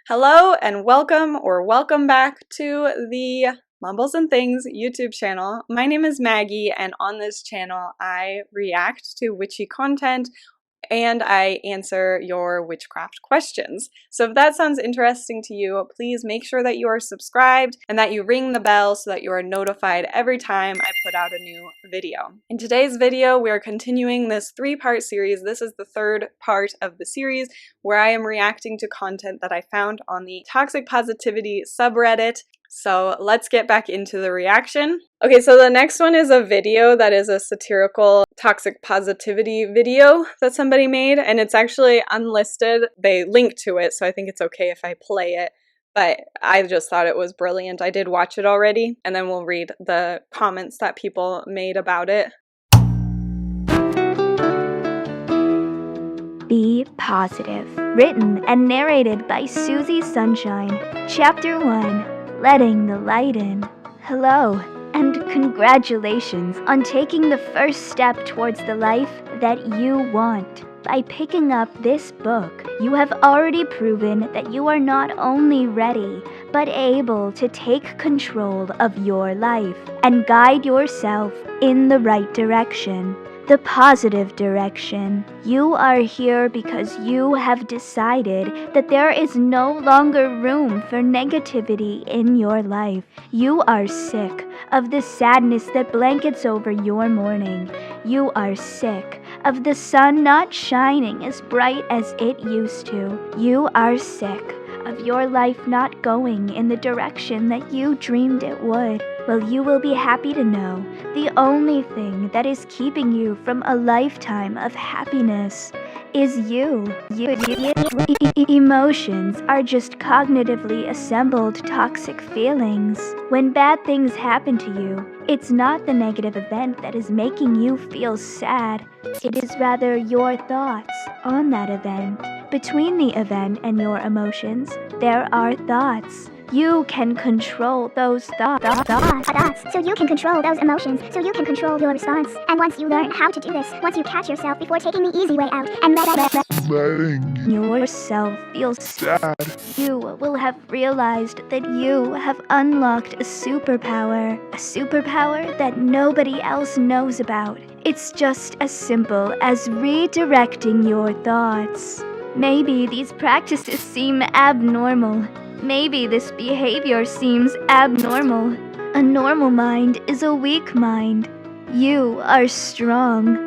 Hello and welcome back to the Mumbles and Things YouTube channel. My name is Maggie, and on this channel I react to witchy content and I answer your witchcraft questions. So if that sounds interesting to you, please make sure that you are subscribed and that you ring the bell so that you are notified every time I put out a new video. In today's video, we are continuing this three-part series. This is the third part of the series where I am reacting to content that I found on the toxic positivity subreddit. So let's get back into the reaction. Okay, so the next one is a video that is a satirical toxic positivity video that somebody made, and it's actually unlisted. They link to it, so I think it's okay if I play it, but I just thought it was brilliant. I did watch it already, and then we'll read the comments that people made about it. Be Positive. Written and narrated by Susie Sunshine. Chapter 1. Letting the light in. Hello, and congratulations on taking the first step towards the life that you want. By picking up this book, you have already proven that you are not only ready, but able to take control of your life and guide yourself in the right direction. The positive direction. You are here because you have decided that there is no longer room for negativity in your life. You are sick of the sadness that blankets over your morning. You are sick of the sun not shining as bright as it used to. You are sick of your life not going in the direction that you dreamed it would. Well, you will be happy to know the only thing that is keeping you from a lifetime of happiness is you. Emotions are just cognitively assembled toxic feelings. When bad things happen to you, it's not the negative event that is making you feel sad. It is rather your thoughts on that event. Between the event and your emotions, there are thoughts. You can control those thoughts. So you can control those emotions. So you can control your response. And once you learn how to do this, once you catch yourself before taking the easy way out and letting yourself feel sad, you will have realized that you have unlocked a superpower that nobody else knows about. It's just as simple as redirecting your thoughts. Maybe these practices seem abnormal. Maybe this behavior seems abnormal. A normal mind is a weak mind. You are strong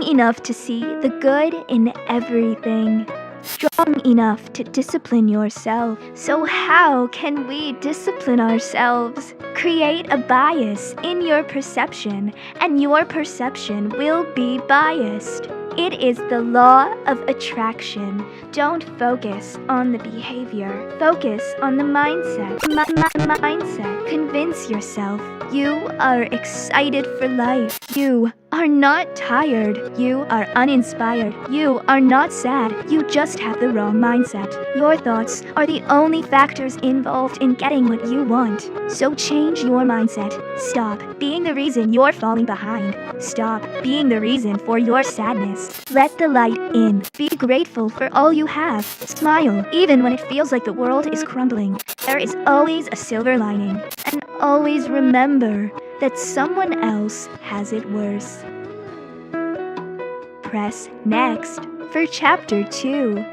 enough to see the good in everything. Strong enough to discipline yourself. So how can we discipline ourselves? Create a bias in your perception, and your perception will be biased. It is the law of attraction. Don't focus on the behavior. Focus on the mindset. Mindset. Convince yourself you are excited for life. You are not tired. You are uninspired. You are not sad. You just have the wrong mindset. Your thoughts are the only factors involved in getting what you want. So change your mindset. Stop being the reason you're falling behind. Stop being the reason for your sadness. Let the light in. Be grateful for all you have. Smile, even when it feels like the world is crumbling. There is always a silver lining. And always remember that someone else has it worse. Press next for Chapter 2.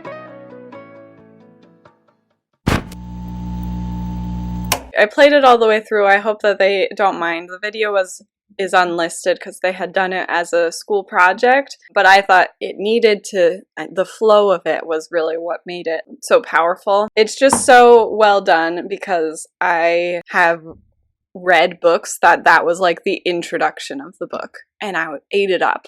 I played it all the way through. I hope that they don't mind. The video is unlisted because they had done it as a school project, but I thought it needed to, the flow of it was really what made it so powerful. It's just so well done because I have read books that was like the introduction of the book, and I ate it up.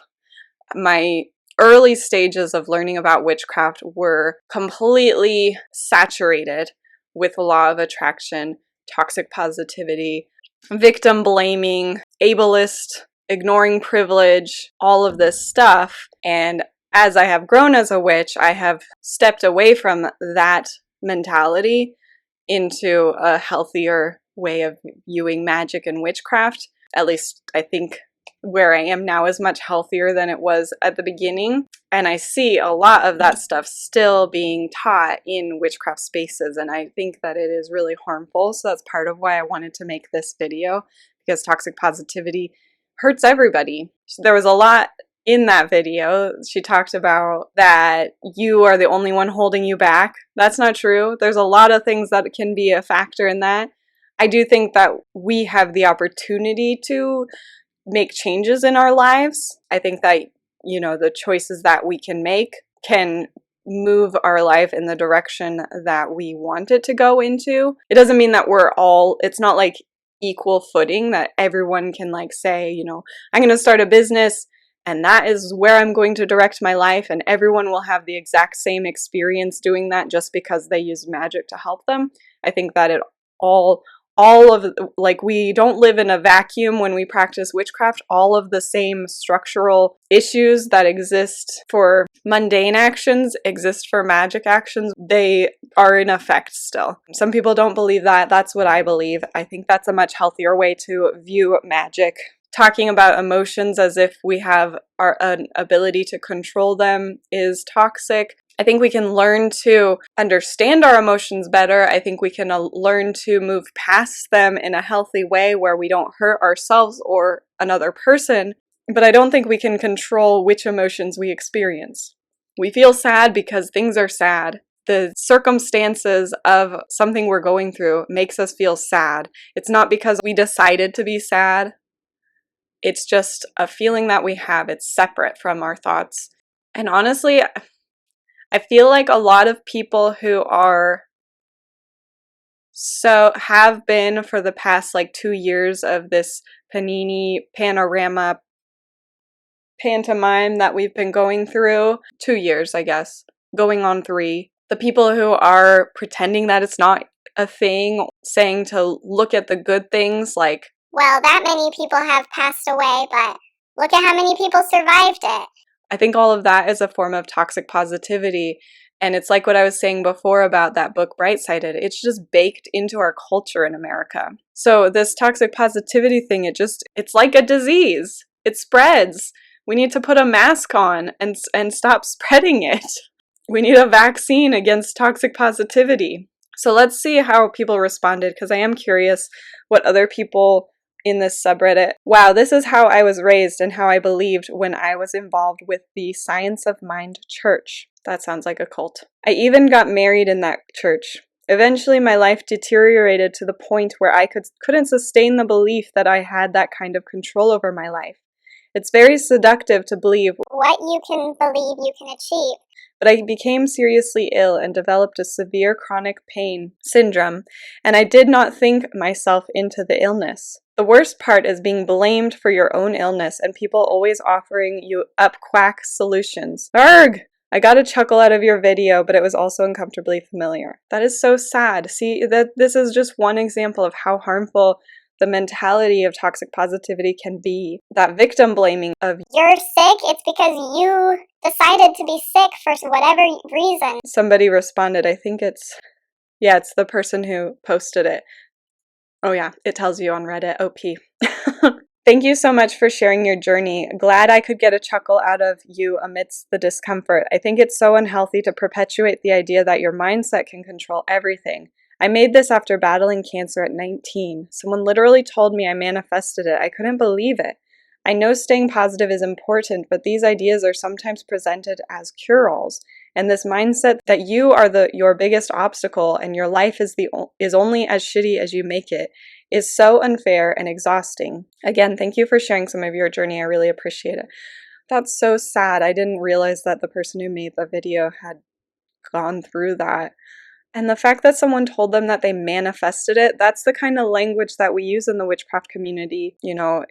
My early stages of learning about witchcraft were completely saturated with the law of attraction, toxic positivity, victim blaming, ableist, ignoring privilege, all of this stuff. And as I have grown as a witch, I have stepped away from that mentality into a healthier way of viewing magic and witchcraft. At least I think where I am now is much healthier than it was at the beginning. And I see a lot of that stuff still being taught in witchcraft spaces, and I think that it is really harmful. So that's part of why I wanted to make this video, because toxic positivity hurts everybody. There was a lot in that video. She talked about that you are the only one holding you back. That's not true. There's a lot of things that can be a factor in that. I do think that we have the opportunity to make changes in our lives. I think that, you know, the choices that we can make can move our life in the direction that we want it to go into. It doesn't mean that it's not like equal footing, that everyone can like say, you know, I'm going to start a business and that is where I'm going to direct my life, and everyone will have the exact same experience doing that just because they use magic to help them. I think that all of, like, we don't live in a vacuum when we practice witchcraft. All of the same structural issues that exist for mundane actions exist for magic actions. They are in effect still. Some people don't believe that. That's what I believe. I think that's a much healthier way to view magic. Talking about emotions as if we have an ability to control them is toxic. I think we can learn to understand our emotions better. I think we can learn to move past them in a healthy way where we don't hurt ourselves or another person. But I don't think we can control which emotions we experience. We feel sad because things are sad. The circumstances of something we're going through makes us feel sad. It's not because we decided to be sad. It's just a feeling that we have. It's separate from our thoughts. And honestly, I feel like a lot of people who have been for the past like 2 years of this Panini panorama pantomime that we've been going through, 2 years, I guess, going on 3. The people who are pretending that it's not a thing, saying to look at the good things, like, well, that many people have passed away, but look at how many people survived it. I think all of that is a form of toxic positivity. And it's like what I was saying before about that book, Bright-Sided. It's just baked into our culture in America. So this toxic positivity thing, it's like a disease. It spreads. We need to put a mask on and stop spreading it. We need a vaccine against toxic positivity. So let's see how people responded, because I am curious what other people in this subreddit. Wow, this is how I was raised and how I believed when I was involved with the Science of Mind church. That sounds like a cult. I even got married in that church. Eventually, my life deteriorated to the point where I couldn't sustain the belief that I had that kind of control over my life. It's very seductive to believe what you can believe you can achieve. But I became seriously ill and developed a severe chronic pain syndrome, and I did not think myself into the illness. The worst part is being blamed for your own illness and people always offering you up quack solutions. Arg! I got a chuckle out of your video, but it was also uncomfortably familiar. That is so sad. See, this is just one example of how harmful the mentality of toxic positivity can be. That victim blaming of, you're sick, it's because you decided to be sick for whatever reason. Somebody responded, I think it's the person who posted it. Oh yeah, it tells you on Reddit, OP. Thank you so much for sharing your journey. Glad I could get a chuckle out of you amidst the discomfort. I think it's so unhealthy to perpetuate the idea that your mindset can control everything. I made this after battling cancer at 19. Someone literally told me I manifested it. I couldn't believe it. I know staying positive is important, but these ideas are sometimes presented as cure-alls. And this mindset that you are your biggest obstacle and your life is only as shitty as you make it is so unfair and exhausting. Again, thank you for sharing some of your journey. I really appreciate it. That's so sad. I didn't realize that the person who made the video had gone through that. And the fact that someone told them that they manifested it, that's the kind of language that we use in the witchcraft community. You know,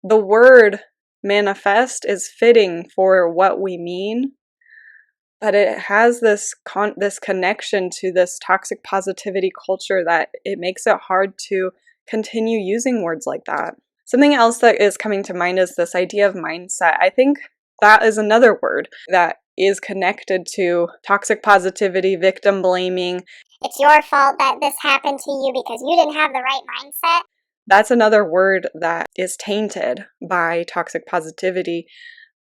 the word manifest is fitting for what we mean, but it has this connection to this toxic positivity culture that it makes it hard to continue using words like that. Something else that is coming to mind is this idea of mindset. I think that is another word that is connected to toxic positivity, victim blaming. It's your fault that this happened to you because you didn't have the right mindset. that's another word that is tainted by toxic positivity.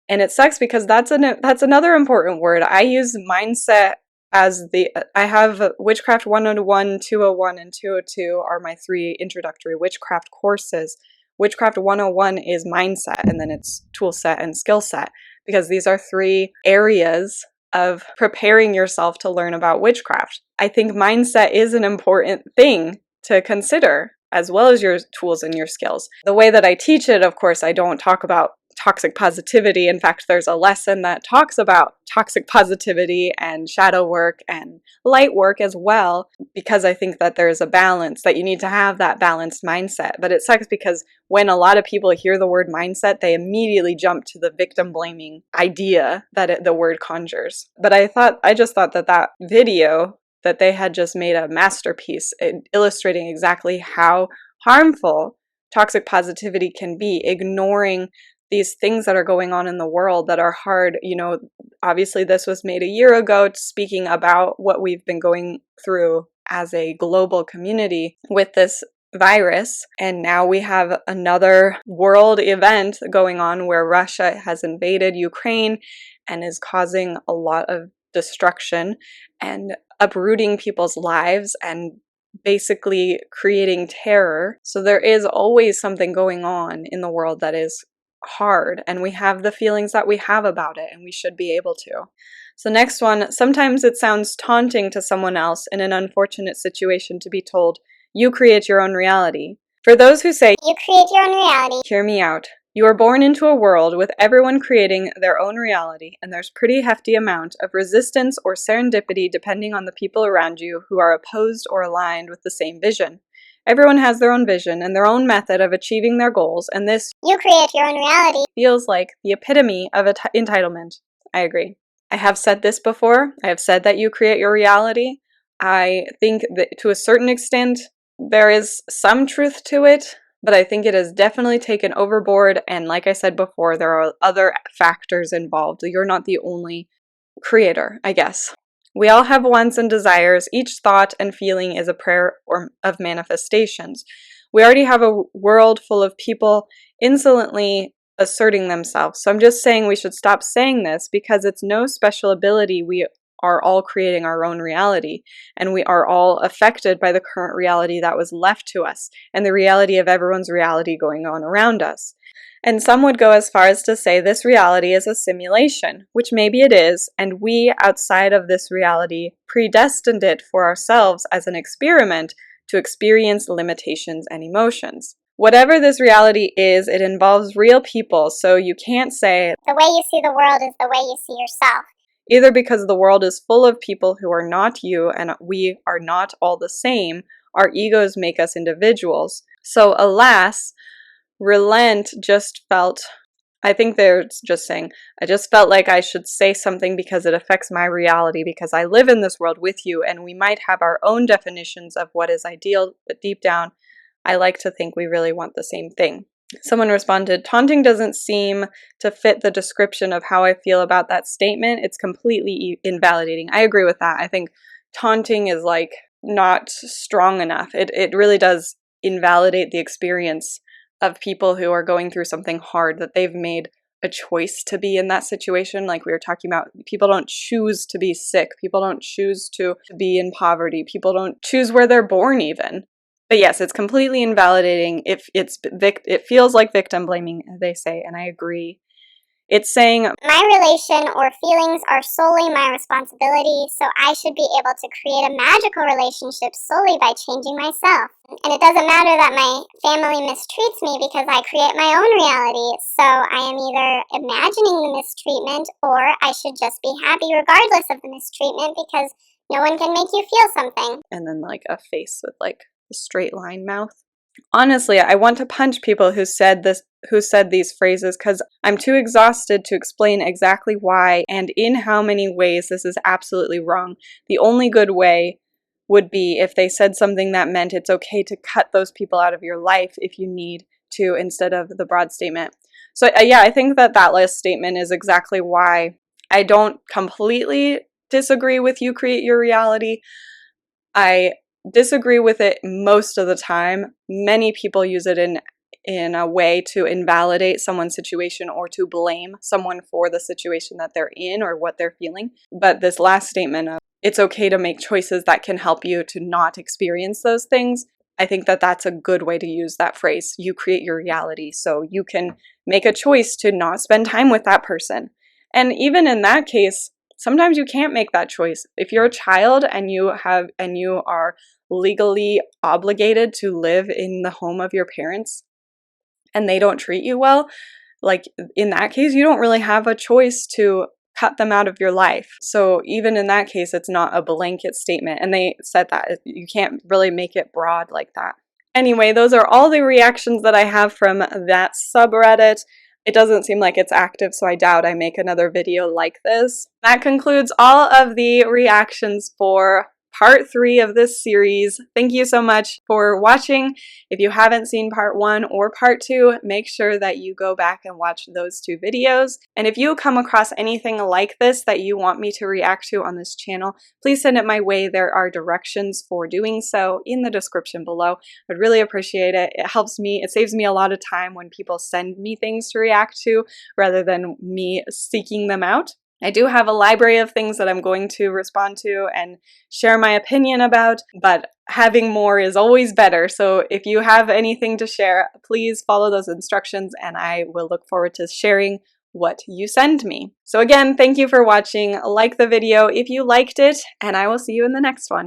And it sucks because that's another important word. I use mindset as I have Witchcraft 101, 201, and 202 are my 3 introductory witchcraft courses. Witchcraft 101 is mindset, and then it's tool set and skill set, because these are 3 areas of preparing yourself to learn about witchcraft. I think mindset is an important thing to consider, as well as your tools and your skills. The way that I teach it, of course, I don't talk about toxic positivity. In fact, there's a lesson that talks about toxic positivity and shadow work and light work as well, because I think that there's a balance, that you need to have that balanced mindset. But it sucks because when a lot of people hear the word mindset, they immediately jump to the victim blaming idea that the word conjures. But I just thought that video that they had just made a masterpiece illustrating exactly how harmful toxic positivity can be, ignoring these things that are going on in the world that are hard. Obviously this was made a year ago, speaking about what we've been going through as a global community with this virus. And now we have another world event going on where Russia has invaded Ukraine and is causing a lot of destruction and uprooting people's lives and basically creating terror. So there is always something going on in the world that is hard, and we have the feelings that we have about it, and we should be able to. So next one, sometimes it sounds taunting to someone else in an unfortunate situation to be told, you create your own reality. For those who say, you create your own reality, hear me out. You are born into a world with everyone creating their own reality, and there's pretty hefty amount of resistance or serendipity depending on the people around you who are opposed or aligned with the same vision. Everyone has their own vision and their own method of achieving their goals, and this, you create your own reality, feels like the epitome of entitlement. I agree. I have said this before. I have said that you create your reality. I think that to a certain extent, there is some truth to it, but I think it is definitely taken overboard. And like I said before, there are other factors involved. You're not the only creator, I guess. We all have wants and desires. Each thought and feeling is a prayer of manifestations. We already have a world full of people insolently asserting themselves. So I'm just saying we should stop saying this, because it's no special ability. We are all creating our own reality, and we are all affected by the current reality that was left to us and the reality of everyone's reality going on around us. And some would go as far as to say this reality is a simulation, which maybe it is, and we, outside of this reality, predestined it for ourselves as an experiment to experience limitations and emotions. Whatever this reality is, it involves real people, so you can't say, the way you see the world is the way you see yourself. Either because the world is full of people who are not you and we are not all the same, our egos make us individuals. So alas, relent just felt, I think they're just saying, I just felt like I should say something because it affects my reality, because I live in this world with you and we might have our own definitions of what is ideal, but deep down, I like to think we really want the same thing. Someone responded, taunting doesn't seem to fit the description of how I feel about that statement. It's completely invalidating. I agree with that. I think taunting is like not strong enough. It really does invalidate the experience of people who are going through something hard, that they've made a choice to be in that situation. Like we were talking about, people don't choose to be sick. People don't choose to be in poverty. People don't choose where they're born even. But yes, it's completely invalidating. It feels like victim blaming, they say, and I agree. It's saying, my relation or feelings are solely my responsibility, so I should be able to create a magical relationship solely by changing myself. And it doesn't matter that my family mistreats me because I create my own reality, so I am either imagining the mistreatment or I should just be happy regardless of the mistreatment, because no one can make you feel something. And then like a face with like a straight line mouth. Honestly, I want to punch people who said these phrases, because I'm too exhausted to explain exactly why and in how many ways this is absolutely wrong. The only good way would be if they said something that meant it's okay to cut those people out of your life if you need to, instead of the broad statement. So yeah, I think that last statement is exactly why I don't completely disagree with you create your reality. I disagree with it most of the time. Many people use it in a way to invalidate someone's situation or to blame someone for the situation that they're in or what they're feeling. But this last statement of it's okay to make choices that can help you to not experience those things, I think that that's a good way to use that phrase. You create your reality, so you can make a choice to not spend time with that person. And even in that case, sometimes you can't make that choice. If you're a child and you are legally obligated to live in the home of your parents and they don't treat you well, like in that case, you don't really have a choice to cut them out of your life. So even in that case, it's not a blanket statement. And they said that you can't really make it broad like that. Anyway, those are all the reactions that I have from that subreddit. It doesn't seem like it's active, so I doubt I make another video like this. That concludes all of the reactions for part 3 of this series. Thank you so much for watching. If you haven't seen part 1 or part 2, make sure that you go back and watch those 2 videos. And if you come across anything like this that you want me to react to on this channel, please send it my way. There are directions for doing so in the description below. I'd really appreciate it. It helps me, it saves me a lot of time when people send me things to react to rather than me seeking them out. I do have a library of things that I'm going to respond to and share my opinion about, but having more is always better. So if you have anything to share, please follow those instructions and I will look forward to sharing what you send me. So again, thank you for watching. Like the video if you liked it, and I will see you in the next one.